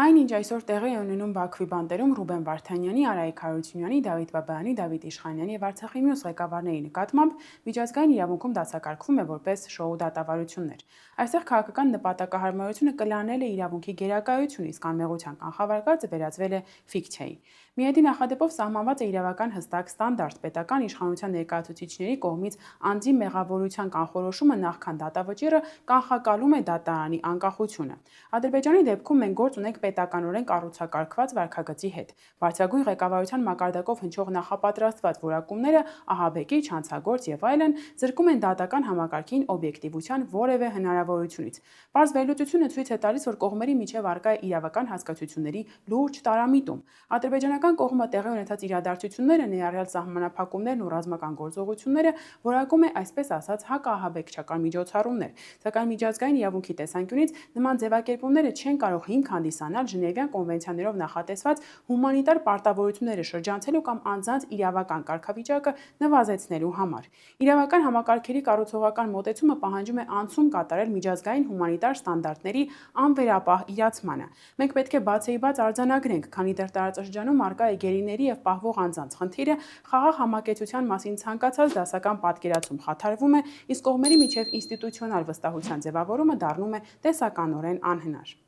Այն, ինչ այսօր տեղի է ունենում Բաքվի բանտերում Ռուբեն Վարդանյանի, Արայիկ Հարությունյանի, Դավիթ Բաբայանի, Դավիթ Իշխանյանի եւ Արցախի մյուս ղեկավարների նկատմամբ միջազգային իրավունքում դասակարգվում է որպես շոու դատավարություններ։ Այստեղ քաղաքական նպատակահարմարությունը կլանել է իրավունքի գերակայություն, իսկ անմեղության կանխավարկածը վերածվել է ֆիկցիայի։ Միեդի նախադեպով սահմանված է իրավական հստակ ստանդարտ պետական իշխանության ներկայացուցիչների կողմից անձի մեղավորության կանխորոշումը նախքան դատավճիռը կանխակալում է դատարանի անկախությունը։ Ադրբեջանի դեպքում մենք գործ ունենք պետականորեն կառուցակարգված վարքագծի հետ։ Բարձրագույն ղեկավարության մակարդակով հնչող նախապատրաստված որակումները, ահաբեկիչ, հանցագործ եւ այլն զրկում են դատական համակարգին օբյեկտիվության որևէ հնարավորությունից։ Պարզ վերլուծությունը ցույց է տալիս, որ կողմերի միջև առկա է իրավական հասկացությունների լուրջ տարամիտում։ Ադրբեջանական կողմը տեղի ունեցած իրադարձությունները, ներառյալ սահմանափակումներն ու ռազմական գործողությունները, որակում է այսպես ասած հակաահաբեկչական միջոցառումներ, սակայն միջազգային իրավունքի տեսանկյունից նման ձևակերպումները չեն կարող հիմք հանդիսանալ Ժնևյան կոնվենցիաներով նախատեսված հումանիտար պարտավորությունները շրջանցելու կամ անձանց իրավական կարգավիճակը նվազեցնելու համար։ Իրավական համակարգերի կառուցողական մոտեցումը պահանջում է անցում կատարել միջազգային հումանիտար ստանդարտների անվերապահ իրացմանը։ Մենք պետք է բացեիբաց արձանագրենք, քանի դեռ տարածաշրջանում առկա է գերիների եւ պահվող անձանց խնդիրը, խաղաղ համակեցության մասին ցանկացած դասական պատկերացում խաթարվում է, իսկ կողմերի միջև ինստիտուցիոնալ վստահության ձևավորումը դառնում է տեսականորեն անհնար։